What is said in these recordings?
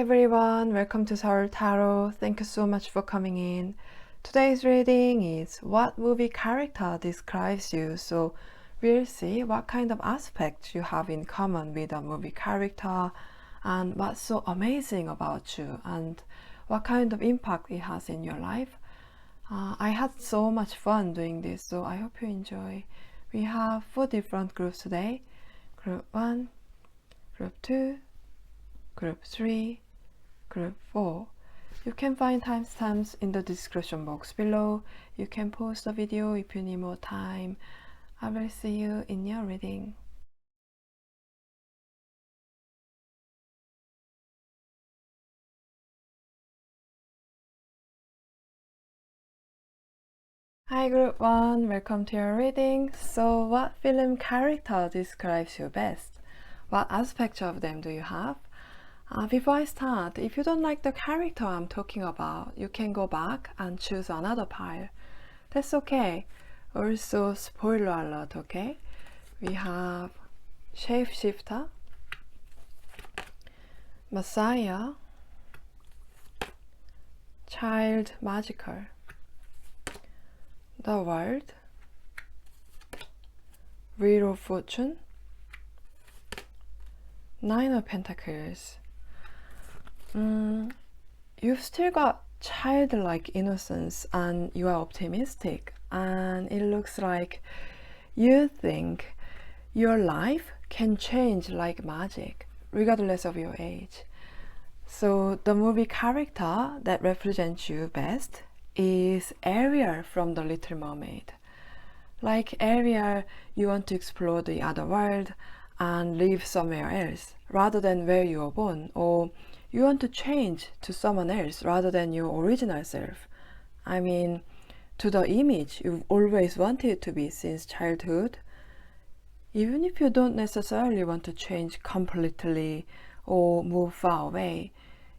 everyone, welcome to Seoul Tarot. Thank you so much for coming in. Today's reading is what movie character describes you. So we'll see what kind of aspects you have in common with a movie character and what's so amazing about you and what kind of impact it has in your life. I had so much fun doing this, so I hope you enjoy. We have 4 different groups today. Group 1, Group 2, Group 3, Group 4. You can find timestamps in the description box below. You can pause the video if you need more time. I will see you in your reading. Hi Group 1, welcome to your reading. So what film character describes you best? What aspects of them do you have? Before I start, if you don't like the character I'm talking about, you can go back and choose another pile. That's okay. Also, spoiler alert, okay? We have Shapeshifter, Messiah, Child Magical, The World, Wheel of Fortune, Nine of Pentacles. You've still got childlike innocence and you are optimistic, and it looks like you think your life can change like magic regardless of your age. So the movie character that represents you best is Ariel from The Little Mermaid. Like Ariel, you want to explore the other world and live somewhere else rather than where you were born, or you want to change to someone else rather than your original self. I mean, to the image you've always wanted to be since childhood. Even if you don't necessarily want to change completely or move far away,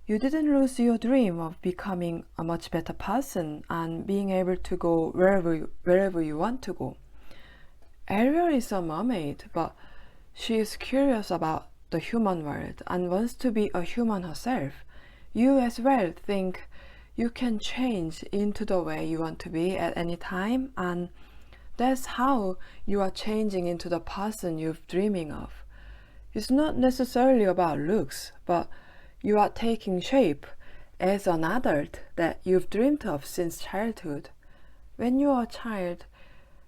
you didn't lose your dream of becoming a much better person and being able to go wherever you want to go. Ariel is a mermaid, but she is curious about the human world and wants to be a human herself. You as well think you can change into the way you want to be at any time, and that's how you are changing into the person you're dreaming of. It's not necessarily about looks, but you are taking shape as an adult that you've dreamed of since childhood. When you were a child,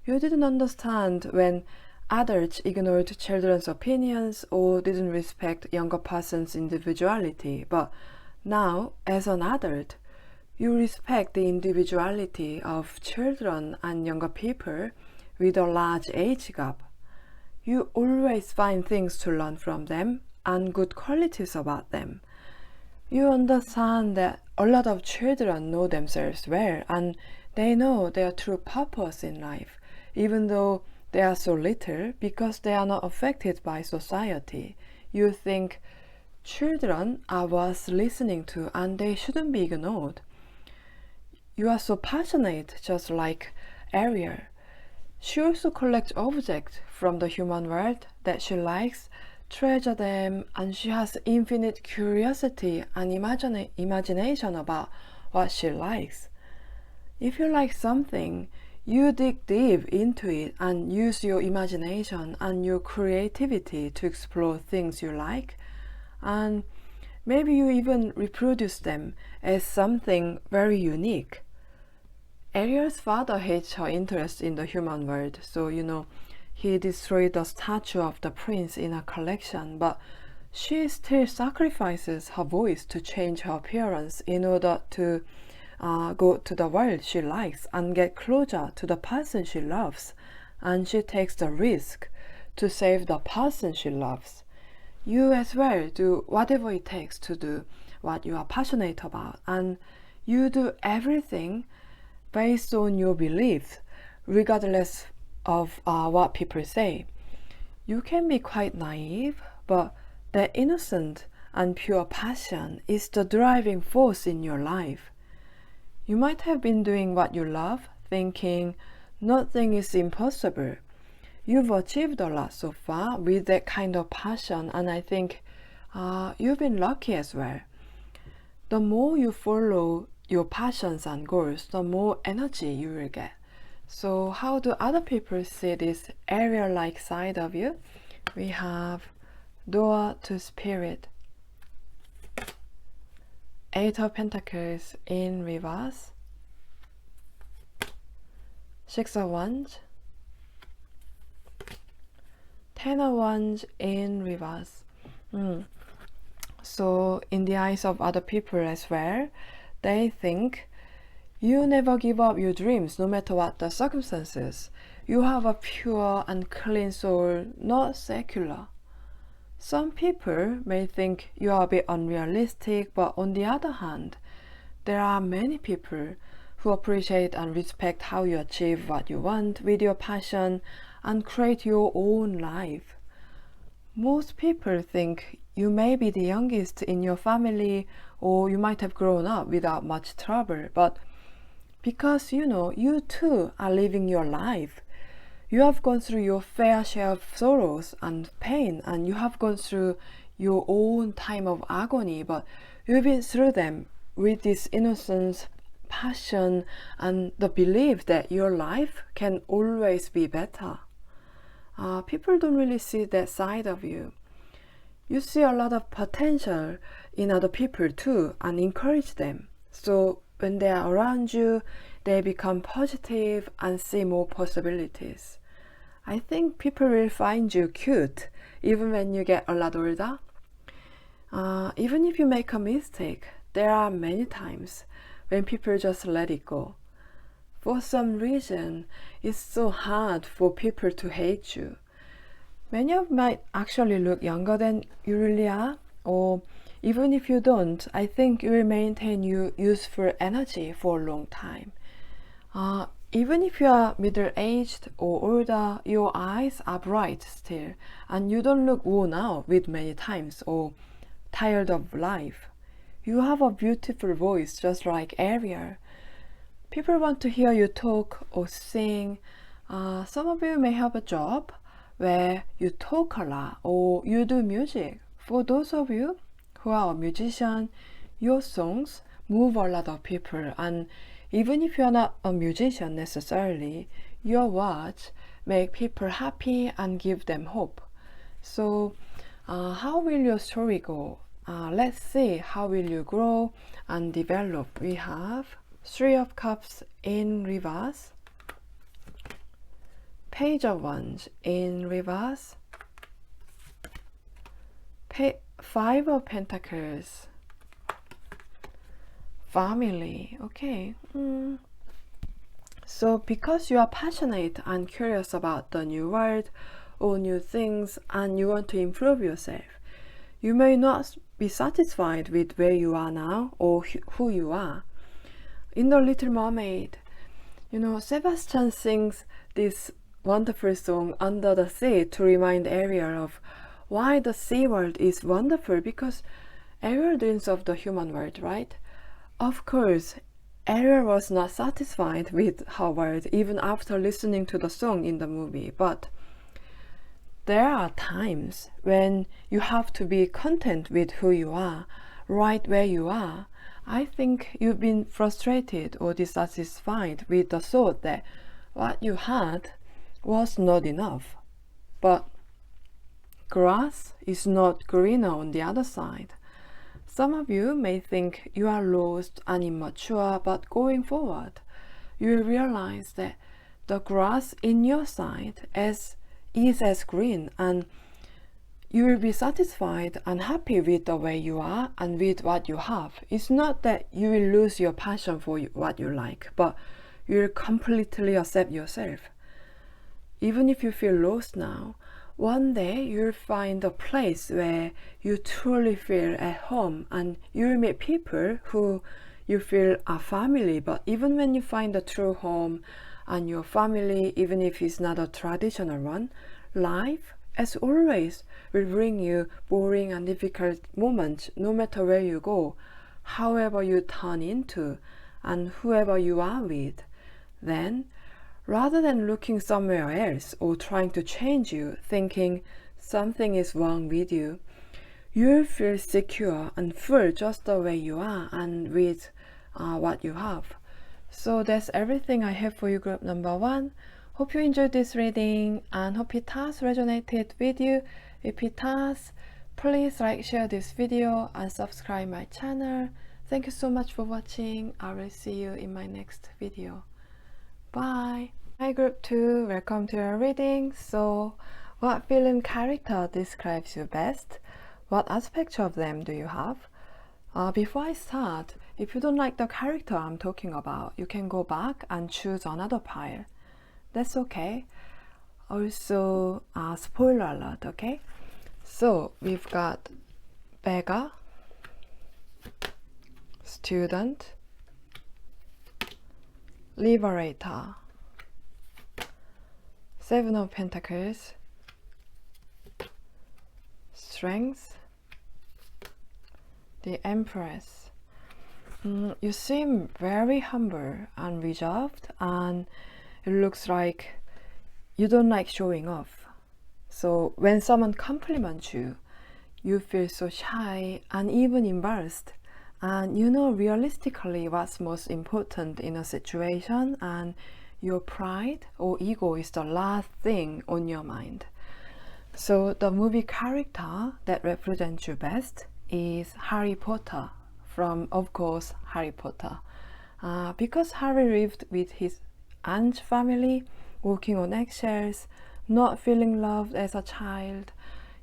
you didn't understand when adults ignored children's opinions or didn't respect younger person's individuality, but now, as an adult, you respect the individuality of children and younger people with a large age gap. You always find things to learn from them and good qualities about them. You understand that a lot of children know themselves well and they know their true purpose in life, even though they are so little, because they are not affected by society. You think children are worth listening to and they shouldn't be ignored. You are so passionate, just like Ariel. She also collects objects from the human world that she likes, treasure them, and she has infinite curiosity and imagination about what she likes. If you like something, you dig deep into it and use your imagination and your creativity to explore things you like, and maybe you even reproduce them as something very unique. Ariel's father hates her interest in the human world, so he destroyed the statue of the prince in her collection, but she still sacrifices her voice to change her appearance in order to go to the world she likes and get closer to the person she loves, and she takes the risk to save the person she loves. You as well do whatever it takes to do what you are passionate about, and you do everything based on your beliefs, regardless of what people say. You can be quite naive, but that innocent and pure passion is the driving force in your life. You might have been doing what you love, thinking nothing is impossible. You've achieved a lot so far with that kind of passion, and I think you've been lucky as well. the more you follow your passions and goals, the more energy you will get. So how do other people see this area-like side of you? We have door to spirit, Eight of Pentacles in reverse, Six of Wands, Ten of Wands in reverse. So in the eyes of other people as well, they think you never give up your dreams no matter what the circumstances. You have a pure and clean soul, not secular. Some people may think you are a bit unrealistic, but on the other hand, there are many people who appreciate and respect how you achieve what you want with your passion and create your own life. Most people think you may be the youngest in your family, or you might have grown up without much trouble, but because you too are living your life. You have gone through your fair share of sorrows and pain, and you have gone through your own time of agony, but you've been through them with this innocence, passion, and the belief that your life can always be better. People don't really see that side of you. You see a lot of potential in other people too and encourage them. So when they are around you, they become positive and see more possibilities. I think people will find you cute even when you get a lot older. Even if you make a mistake, there are many times when people just let it go. For some reason, it's so hard for people to hate you. Many of you might actually look younger than you really are, or even if you don't, I think you will maintain your useful energy for a long time. Even if you are middle-aged or older, your eyes are bright still, and you don't look worn out with many times or tired of life. You have a beautiful voice just like Ariel. People want to hear you talk or sing. Some of you may have a job where you talk a lot or you do music. For those of you who are a musician, your songs move a lot of people, and even if you are not a musician necessarily, your words make people happy and give them hope. So how will your story go? Let's see how will you grow and develop. We have Three of Cups in reverse, Page of Wands in reverse, Five of Pentacles, family. Okay. So because you are passionate and curious about the new world or new things and you want to improve yourself, you may not be satisfied with where you are now or who you are. In The Little Mermaid, Sebastian sings this wonderful song Under the Sea to remind Ariel of why the sea world is wonderful, because Ariel dreams of the human world, right? Of course, Ariel was not satisfied with her world even after listening to the song in the movie, but there are times when you have to be content with who you are, right where you are. I think you've been frustrated or dissatisfied with the thought that what you had was not enough. But grass is not greener on the other side. Some of you may think you are lost and immature, but going forward, you will realize that the grass in your side is as green, and you will be satisfied and happy with the way you are and with what you have. It's not that you will lose your passion for what you like, but you will completely accept yourself. Even if you feel lost now, one day you'll find a place where you truly feel at home, and you'll meet people who you feel are family. But even when you find a true home and your family, even if it's not a traditional one, life, as always, will bring you boring and difficult moments no matter where you go, however you turn into, and whoever you are with. Then, rather than looking somewhere else or trying to change you, thinking something is wrong with you, you'll feel secure and full just the way you are and with what you have. So that's everything I have for you, group number 1. Hope you enjoyed this reading and hope it has resonated with you. If it has, please like, share this video and subscribe my channel. Thank you so much for watching. I will see you in my next video. Bye. Hi group 2, welcome to your reading. So what film character describes you best? What aspects of them do you have? Before I start, if you don't like the character I'm talking about, you can go back and choose another pile. That's okay. Also, spoiler alert, okay? So we've got beggar, student, liberator, 7 of Pentacles, strength, the Empress. You seem very humble and reserved, and it looks like you don't like showing off. So when someone compliments you, you feel so shy and even embarrassed. And you know realistically what's most important in a situation, and your pride or ego is the last thing on your mind. So the movie character that represents you best is Harry Potter from, of course, Harry Potter. Because Harry lived with his aunt's family, walking on eggshells, not feeling loved as a child,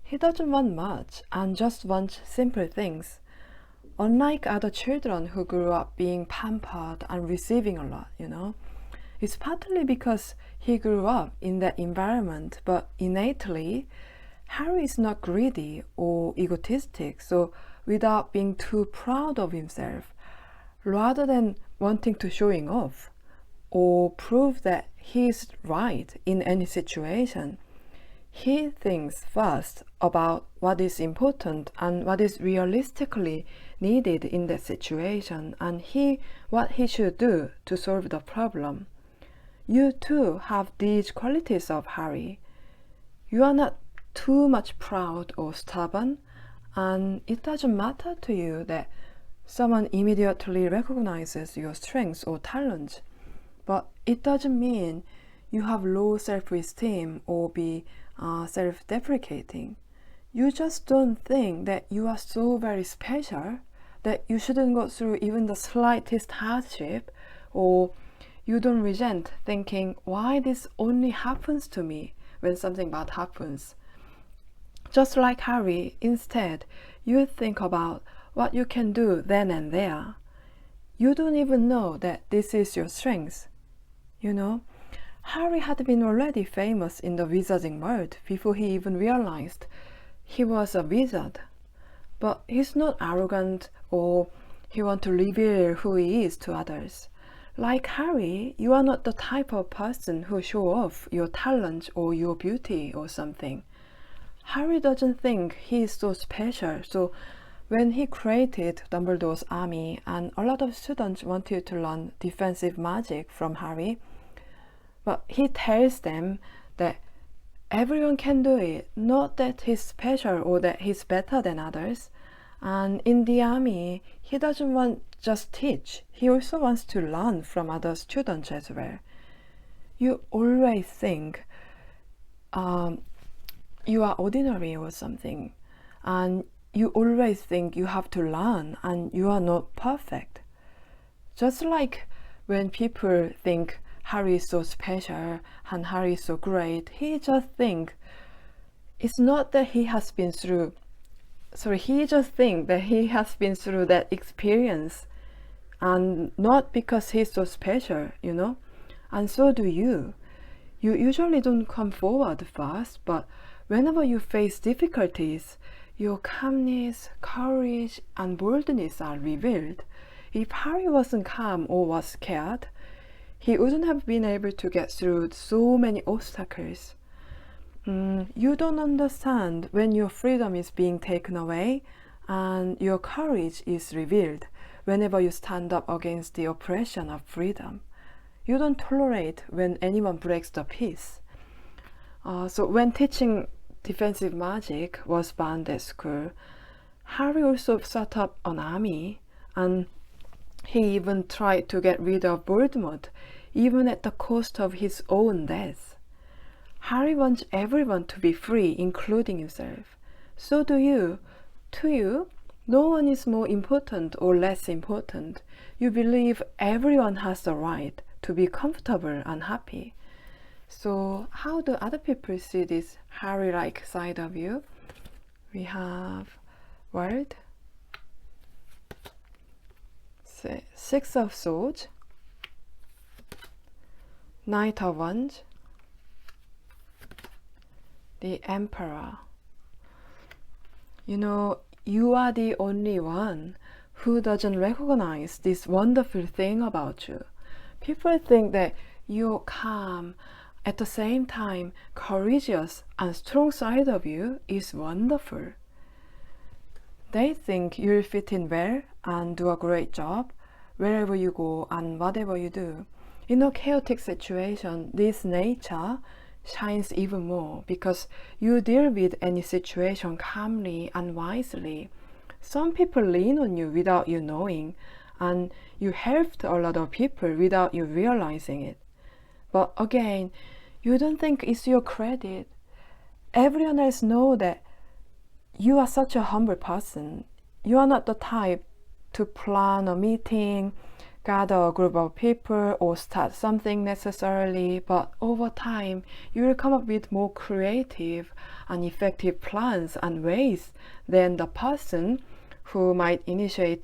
he doesn't want much and just wants simple things. Unlike other children who grew up being pampered and receiving a lot, you know. It's partly because he grew up in that environment, but innately, Harry is not greedy or egotistic, so without being too proud of himself, rather than wanting to showing off or prove that he is right in any situation, he thinks first about what is important and what is realistically needed in that situation, and what he should do to solve the problem. You too have these qualities of Harry. You are not too much proud or stubborn, and it doesn't matter to you that someone immediately recognizes your strengths or talents. But it doesn't mean you have low self-esteem or be self-deprecating. You just don't think that you are so very special that you shouldn't go through even the slightest hardship, or you don't resent thinking why this only happens to me when something bad happens. Just like Harry, instead, you think about what you can do then and there. You don't even know that this is your strength. You know, Harry had been already famous in the wizarding world before he even realized he was a wizard. But he's not arrogant or he wants to reveal who he is to others. Like Harry, you are not the type of person who show off your talent or your beauty or something. Harry doesn't think he is so special, so when he created Dumbledore's army and a lot of students wanted to learn defensive magic from Harry, but he tells them that everyone can do it, not that he's special or that he's better than others. And in the army, he doesn't want just teach, he also wants to learn from other students as well. You always think you are ordinary or something, and you always think you have to learn and you are not perfect. Just like when people think Harry is so special and Harry is so great, he just think it's not that he has been through, he just think that he has been through that experience, and not because he's so special, you know. And so do you. You usually don't come forward fast, but whenever you face difficulties, your calmness, courage, and boldness are revealed. If Harry wasn't calm or was scared, he wouldn't have been able to get through so many obstacles. You don't understand when your freedom is being taken away and your courage is revealed whenever you stand up against the oppression of freedom. You don't tolerate when anyone breaks the peace. So when teaching defensive magic was banned at school, Harry also set up an army, and he even tried to get rid of Voldemort, even at the cost of his own death. Harry wants everyone to be free, including himself. So do you. To you, no one is more important or less important. You believe everyone has the right to be comfortable and happy. So how do other people see this Harry-like side of you? We have World, Six of Swords, Knight of Wands, the Emperor. You know, you are the only one who doesn't recognize this wonderful thing about you. People think that you're calm, at the same time courageous and strong side of you is wonderful. They think you'll fit in well and do a great job wherever you go and whatever you do. In a chaotic situation, this nature shines even more because you deal with any situation calmly and wisely. Some people lean on you without you knowing, and you helped a lot of people without you realizing it. But again, you don't think it's your credit. Everyone else knows that you are such a humble person. You are not the type to plan a meeting, gather a group of people, or start something necessarily, but over time you will come up with more creative and effective plans and ways than the person who might initiate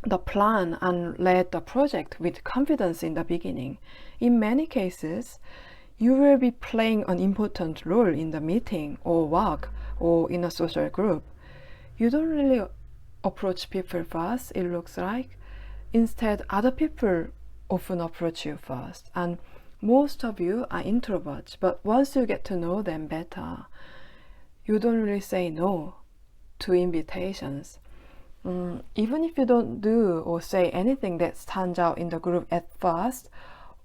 the plan and lead the project with confidence in the beginning. In many cases, you will be playing an important role in the meeting or work or in a social group. You don't really approach people first, it looks like. Instead, other people often approach you first, and most of you are introverts, but once you get to know them better, you don't really say no to invitations. Even if you don't do or say anything that stands out in the group at first,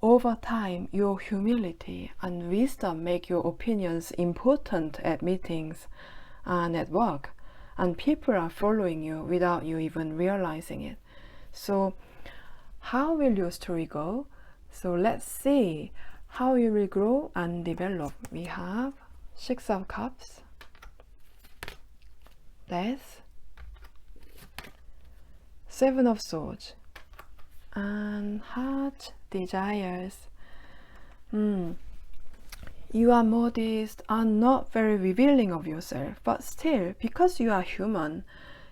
over time your humility and wisdom make your opinions important at meetings and at work, and people are following you without you even realizing it. So how will your story go? So let's see how you will grow and develop. We have Six of Cups, Death, Seven of Swords, and Heart Desires. You are modest and not very revealing of yourself, but still, because you are human,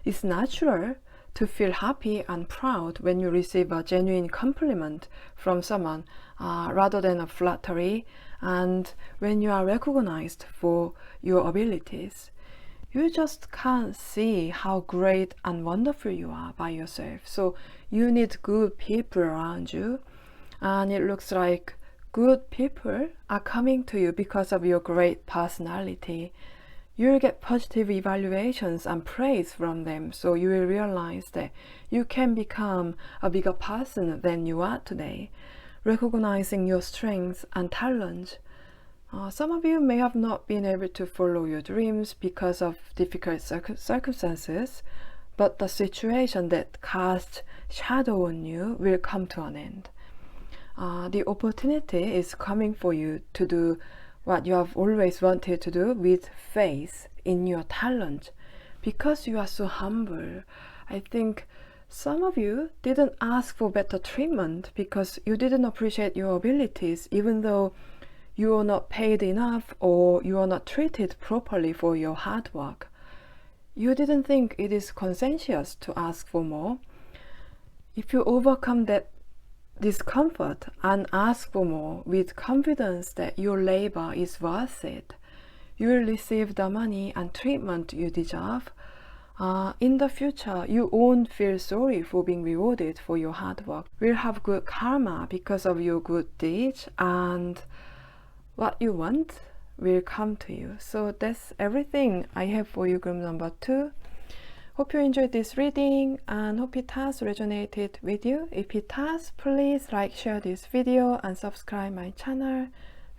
it's natural to feel happy and proud when you receive a genuine compliment from someone rather than a flattery, and when you are recognized for your abilities. You just can't see how great and wonderful you are by yourself. So you need good people around you, and it looks like good people are coming to you because of your great personality. You'll get positive evaluations and praise from them, so you will realize that you can become a bigger person than you are today, recognizing your strengths and talents. Some of you may have not been able to follow your dreams because of difficult circumstances, but the situation that casts shadow on you will come to an end. The opportunity is coming for you to do what you have always wanted to do with faith in your talent. Because you are so humble, I think some of you didn't ask for better treatment because you didn't appreciate your abilities, even though you are not paid enough or you are not treated properly for your hard work. You didn't think it is conscientious to ask for more. If you overcome that discomfort and ask for more with confidence that your labor is worth it, you will receive the money and treatment you deserve. In the future, you won't feel sorry for being rewarded for your hard work. You'll have good karma because of your good deeds, and what you want will come to you. So that's everything I have for you, group number 2. Hope you enjoyed this reading and hope it has resonated with you. If it has, please like, share this video and subscribe my channel.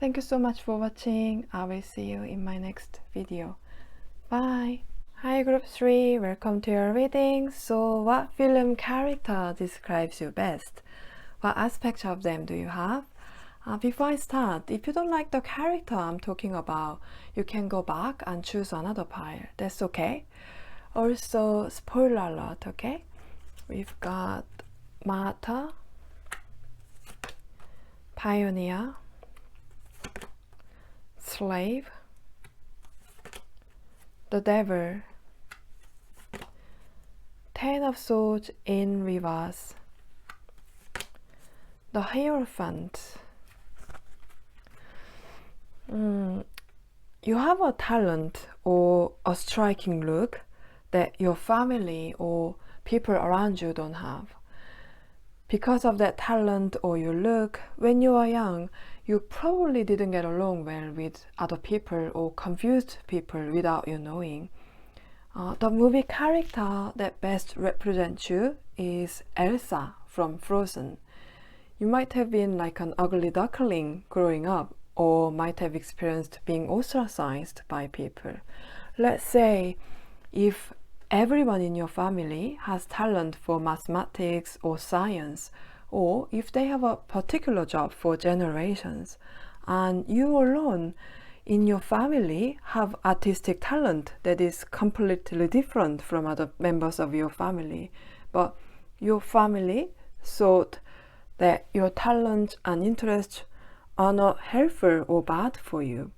Thank you so much for watching. I will see you in my next video. Bye. Hi Group 3, welcome to your reading. So what film character describes you best? What aspects of them do you have? Before I start, if you don't like the character I'm talking about, you can go back and choose another pile. That's okay. Also, spoiler alert, okay? We've got Martha, Pioneer, Slave, the Devil, Ten of Swords in reverse, the Hierophant. You have a talent or a striking look that your family or people around you don't have. Because of that talent or your look, when you are young, you probably didn't get along well with other people or confused people without you knowing. The movie character that best represents you is Elsa from Frozen. You might have been like an ugly duckling growing up, or might have experienced being ostracized by people. Let's say if everyone in your family has talent for mathematics or science, or if they have a particular job for generations, and you alone in your family have artistic talent that is completely different from other members of your family, but your family thought that your talent and interests are not helpful or bad for you.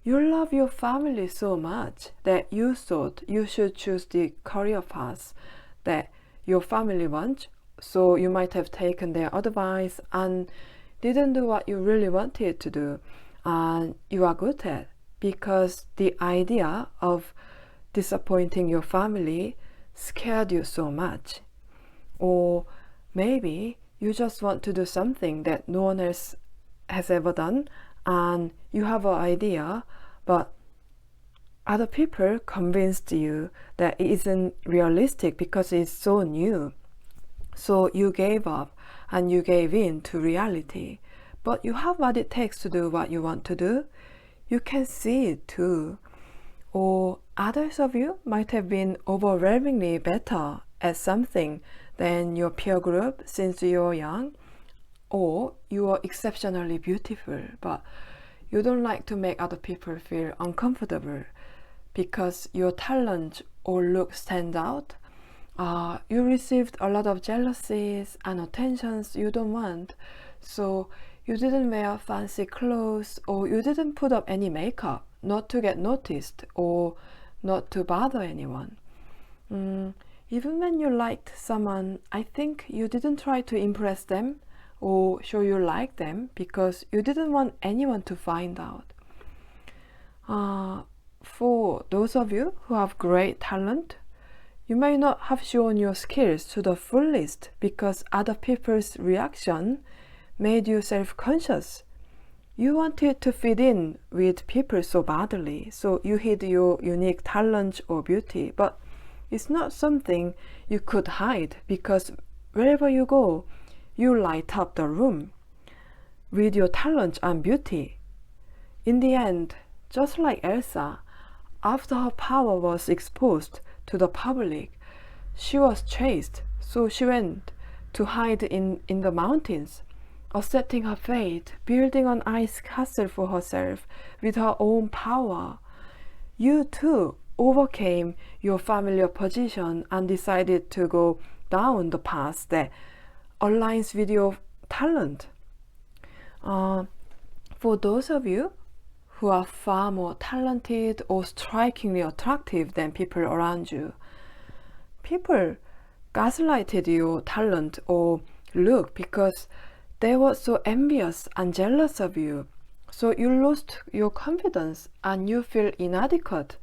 You love your family so much that you thought you should choose the career path that your family wants, so you might have taken their advice and didn't do what you really wanted to do, and you are good at, because the idea of disappointing your family scared you so much. Or maybe you just want to do something that no one else has ever done, and you have an idea, but other people convinced you that it isn't realistic because it's so new. So you gave up and you gave in to reality. But you have what it takes to do what you want to do. You can see it too. Or others of you might have been overwhelmingly better at something than your peer group since you were young. Or you are exceptionally beautiful, but you don't like to make other people feel uncomfortable because your talent or look stand out. You received a lot of jealousies and attentions you don't want, so you didn't wear fancy clothes, or you didn't put up any makeup, not to get noticed or not to bother anyone. Even when you liked someone, I think you didn't try to impress them or show you like them because you didn't want anyone to find out. For those of you who have great talent, you may not have shown your skills to the fullest because other people's reaction made you self-conscious. You wanted to fit in with people so badly, so you hid your unique talent or beauty, but it's not something you could hide because wherever you go, you light up the room with your talent and beauty. In the end, just like Elsa, after her power was exposed to the public, she was chased, so she went to hide in the mountains, accepting her fate, building an ice castle for herself with her own power. You too overcame your familiar position and decided to go down the path that aligns with your talent. For those of you who are far more talented or strikingly attractive than people around you, people gaslighted your talent or look because they were so envious and jealous of you. So you lost your confidence and you feel inadequate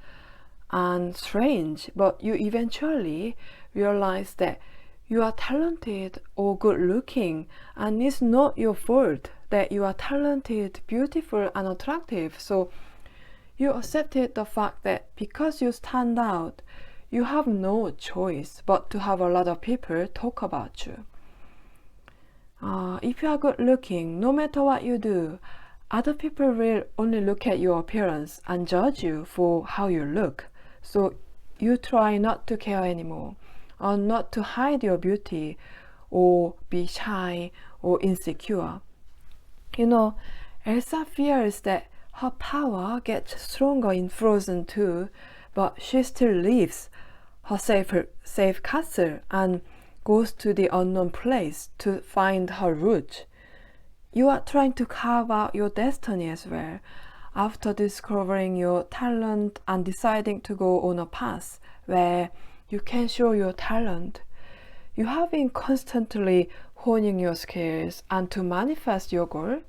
and strange, but you eventually realize that you are talented or good looking, and it's not your fault that you are talented, beautiful and attractive. So you accepted the fact that because you stand out, you have no choice but to have a lot of people talk about you. If you are good looking, no matter what you do, other people will only look at your appearance and judge you for how you look. So you try not to care anymore, or not to hide your beauty, or be shy or insecure. You know, Elsa fears that her power gets stronger in Frozen 2, but she still leaves her safe castle and goes to the unknown place to find her roots. You are trying to carve out your destiny as well, after discovering your talent and deciding to go on a path where you can show your talent. You have been constantly honing your skills, and to manifest your goal,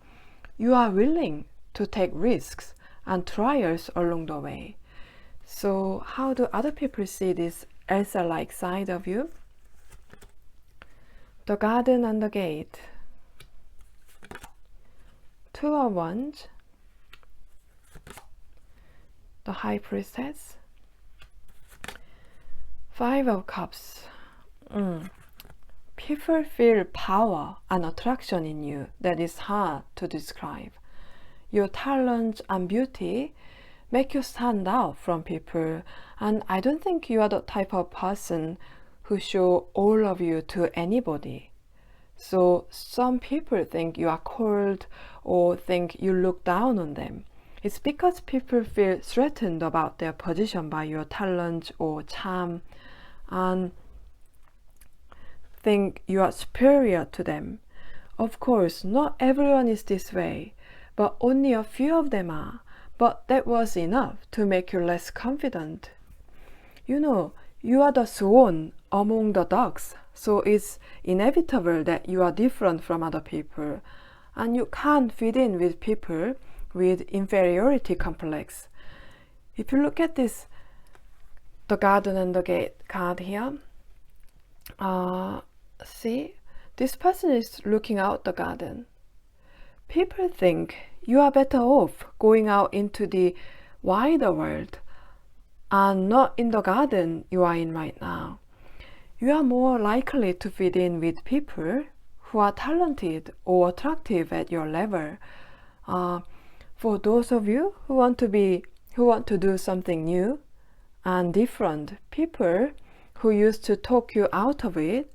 you are willing to take risks and trials along the way. So how do other people see this Elsa-like side of you? The Garden and the Gate. Two of Wands. The High Priestess. Five of Cups. People feel power and attraction in you that is hard to describe. Your talent and beauty make you stand out from people, and I don't think you are the type of person who show all of you to anybody. So some people think you are cold or think you look down on them. It's because people feel threatened about their position by your talent or charm, and think you are superior to them. Of course, not everyone is this way, but only a few of them are. But that was enough to make you less confident. You know, you are the swan among the ducks, so it's inevitable that you are different from other people, and you can't fit in with people with inferiority complex. If you look at this, the Garden and the Gate card here, see, this person is looking out the garden. People think you are better off going out into the wider world and not in the garden you are in right now. You are more likely to fit in with people who are talented or attractive at your level. For those of you who want to do something new and different, people who used to talk you out of it,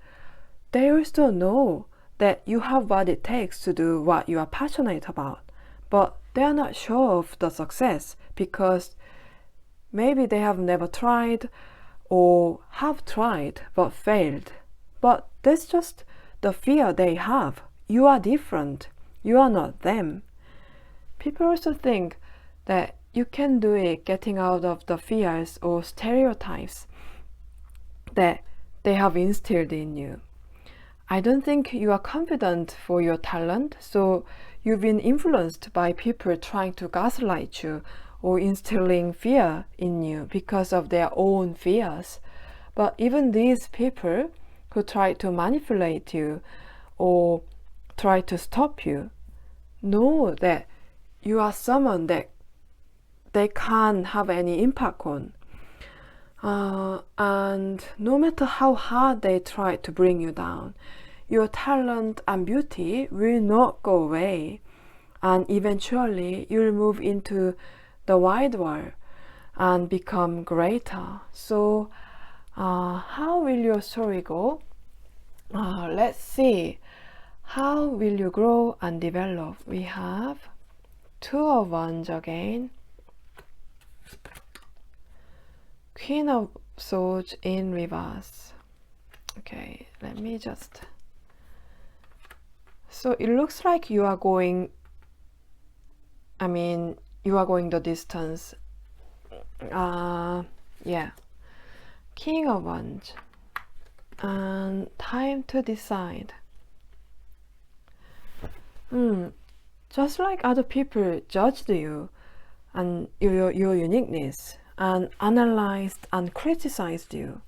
they also know that you have what it takes to do what you are passionate about, but they are not sure of the success because maybe they have never tried or have tried but failed. But that's just the fear they have. You are different. You are not them. People also think that you can do it getting out of the fears or stereotypes that they have instilled in you. I don't think you are confident for your talent, so you've been influenced by people trying to gaslight you or instilling fear in you because of their own fears. But even these people who try to manipulate you or try to stop you know that you are someone that they can't have any impact on. And no matter how hard they try to bring you down, your talent and beauty will not go away, and eventually you'll move into the wide world and become greater. So how will your story go? Let's see. How will you grow and develop? We have Two of Wands again, Queen of Swords in reverse. Okay, let me just... So it looks like you are going, you are going the distance. Yeah. King of Wands. And time to decide. Just like other people judged you and your uniqueness and analyzed and criticized you,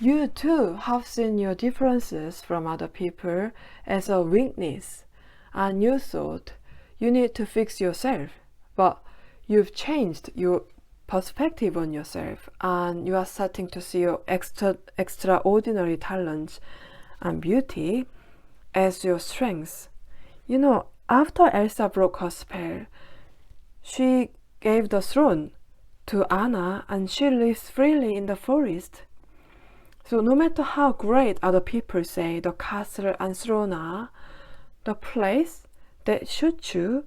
you too have seen your differences from other people as a weakness, and you thought you need to fix yourself, but you've changed your perspective on yourself and you are starting to see your extraordinary talents and beauty as your strengths. You know, after Elsa broke her spell, she gave the throne to Anna, and she lives freely in the forest. So no matter how great other people say the castle and throne are, the place that suits you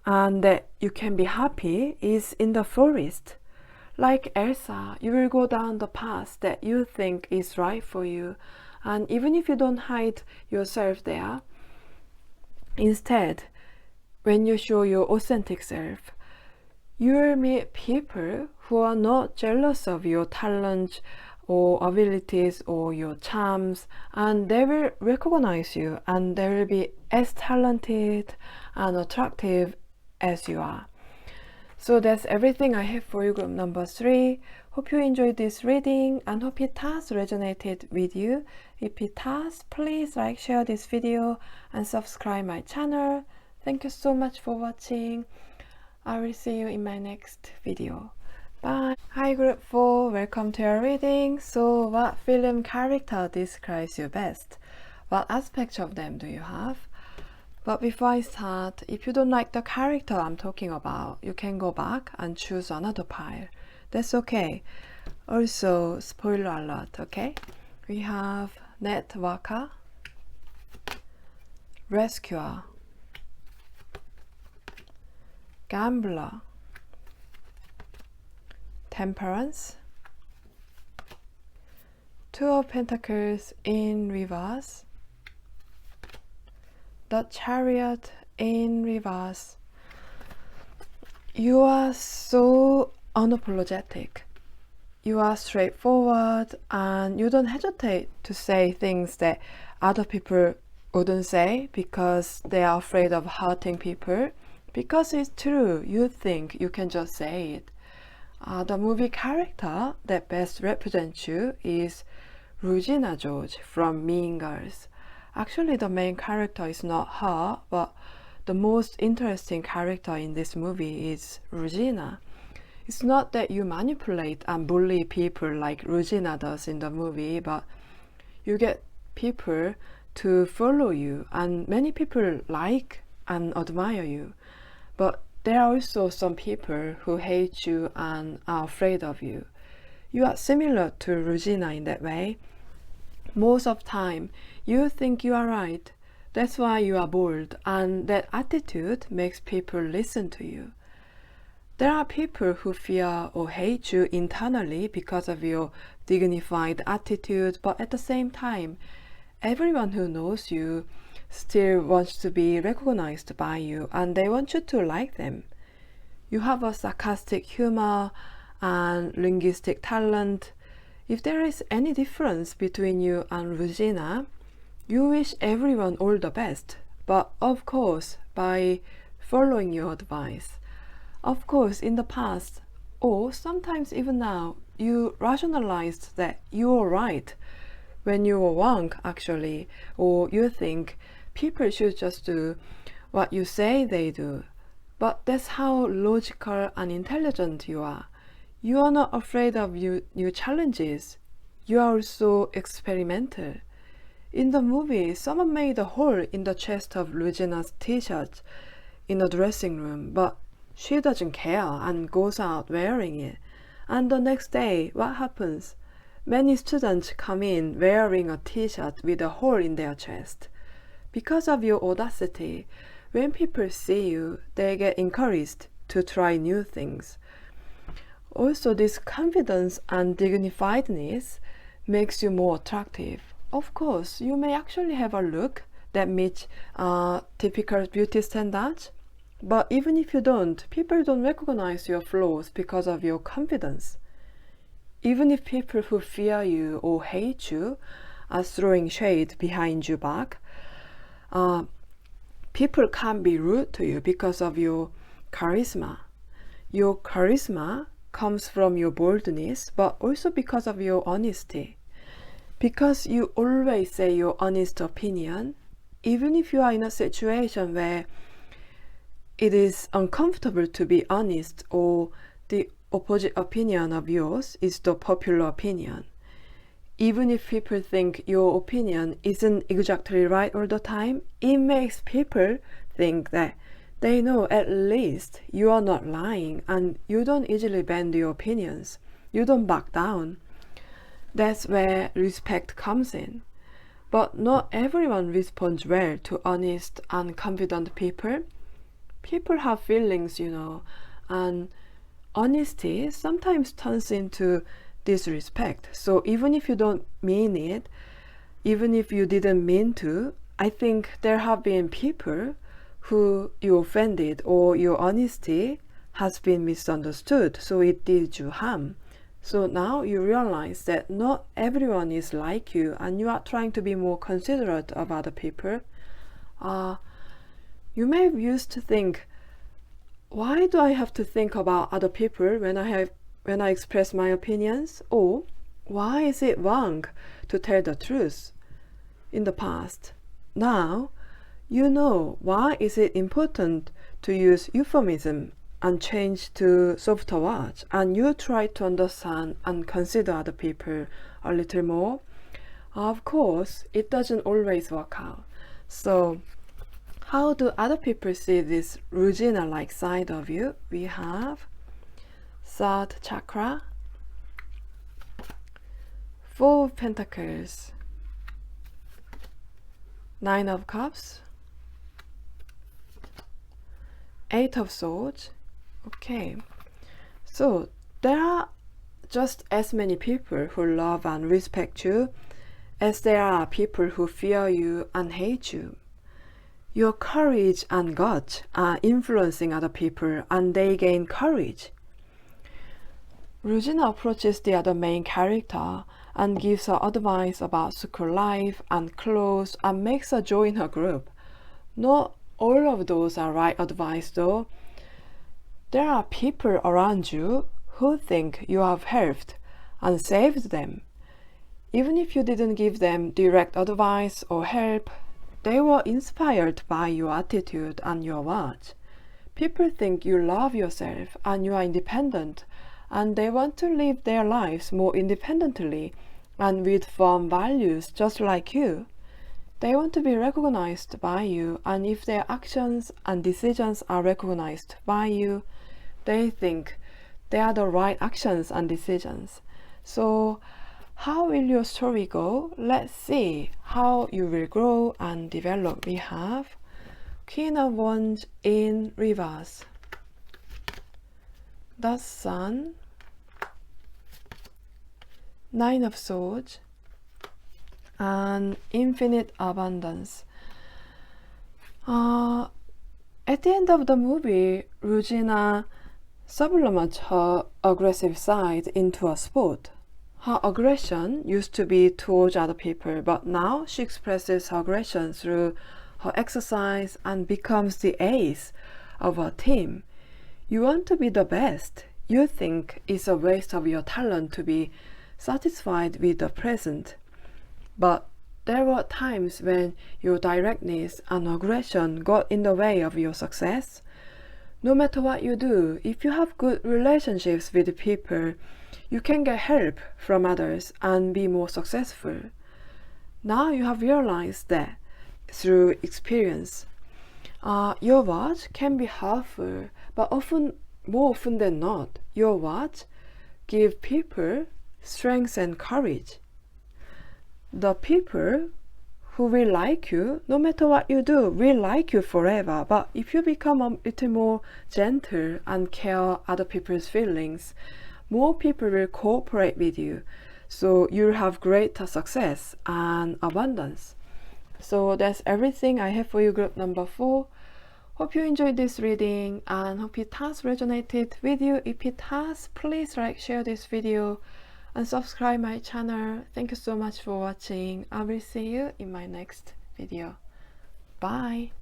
and that you can be happy is in the forest. Like Elsa, you will go down the path that you think is right for you, and even if you don't hide yourself there, instead, when you show your authentic self, you will meet people who are not jealous of your talents or abilities or your charms, and they will recognize you and they will be as talented and attractive as you are. So that's everything I have for you, group number 3. Hope you enjoyed this reading and hope it has resonated with you. If it has, please like, share this video and subscribe my channel. Thank you so much for watching. I will see you in my next video. Bye. Hi group 4, welcome to your reading. So what film character describes you best? What aspects of them do you have? But before I start, if you don't like the character I'm talking about, you can go back and choose another pile. That's okay. Also, spoiler alert, okay? We have Net Worker, Rescuer, Gambler, Temperance, Two of Pentacles in reverse, the Chariot in reverse. You are so unapologetic. You are straightforward and you don't hesitate to say things that other people wouldn't say because they are afraid of hurting people. Because it's true, you think you can just say it. The movie character that best represents you is Regina George from Mean Girls. Actually, the main character is not her, but the most interesting character in this movie is Regina. It's not that you manipulate and bully people like Regina does in the movie, but you get people to follow you, and many people like and admire you. But there are also some people who hate you and are afraid of you. You are similar to Regina in that way. Most of the time, you think you are right. That's why you are bold, and that attitude makes people listen to you. There are people who fear or hate you internally because of your dignified attitude, but at the same time, everyone who knows you still wants to be recognized by you and they want you to like them. You have a sarcastic humor and linguistic talent. If there is any difference between you and Regina, you wish everyone all the best, but of course by following your advice. Of course, in the past, or sometimes even now, you rationalized that you were right when you were wrong actually, or you think people should just do what you say they do. But that's how logical and intelligent you are. You are not afraid of new challenges. You are also experimental. In the movie, someone made a hole in the chest of Regina's t-shirt in the dressing room, but she doesn't care and goes out wearing it. And the next day, what happens? Many students come in wearing a t-shirt with a hole in their chest. Because of your audacity, when people see you, they get encouraged to try new things. Also, this confidence and dignifiedness makes you more attractive. Of course, you may actually have a look that meets typical beauty standards, but even if you don't, people don't recognize your flaws because of your confidence. Even if people who fear you or hate you are throwing shade behind your back, people can't be rude to you because of your charisma. Your charisma comes from your boldness, but also because of your honesty. Because you always say your honest opinion, even if you are in a situation where it is uncomfortable to be honest or the opposite opinion of yours is the popular opinion. Even if people think your opinion isn't exactly right all the time, it makes people think that They know at least you are not lying and you don't easily bend your opinions. You don't back down. That's where respect comes in. But not everyone responds well to honest and confident people. People have feelings, and honesty sometimes turns into disrespect. So even if you don't mean it, even if you didn't mean to, I think there have been people who you offended or your honesty has been misunderstood, so it did you harm. So now you realize that not everyone is like you and you are trying to be more considerate of other people. You may have used to think, why do I have to think about other people when I express my opinions? Or why is it wrong to tell the truth? In the past. Now, you know why is it important to use euphemism and change to softer words, and you try to understand and consider other people a little more. Of course, it doesn't always work out. So, how do other people see this Regina-like side of you? We have third chakra, Four of Pentacles, Nine of Cups, Eight of Swords. Okay, so there are just as many people who love and respect you as there are people who fear you and hate you. Your courage and guts are influencing other people and they gain courage. Regina approaches the other main character and gives her advice about school life and clothes and makes her join her group. Not all of those are right advice though. There are people around you who think you have helped and saved them. Even if you didn't give them direct advice or help, they were inspired by your attitude and your words. People think you love yourself and you are independent, and they want to live their lives more independently and with firm values just like you. They want to be recognized by you, and if their actions and decisions are recognized by you, they think they are the right actions and decisions. So how will your story go? Let's see how you will grow and develop. We have Queen of Wands in reverse, the Sun, Nine of Swords, and Infinite Abundance. At the end of the movie, Regina sublimates her aggressive side into a sport. Her aggression used to be towards other people, but now she expresses her aggression through her exercise and becomes the ace of her team. You want to be the best. You think it's a waste of your talent to be satisfied with the present. But there were times when your directness and aggression got in the way of your success. No matter what you do, if you have good relationships with people, you can get help from others and be more successful. Now you have realized that through experience. Your words can be helpful, but more often than not, your words give people strength and courage. The people who will like you, no matter what you do, will like you forever. But if you become a little more gentle and care other people's feelings, more people will cooperate with you. So you'll have greater success and abundance. So that's everything I have for you, group number 4. Hope you enjoyed this reading and hope it has resonated with you. If it has, please like, share this video and subscribe my channel. Thank you so much for watching. I will see you in my next video. Bye.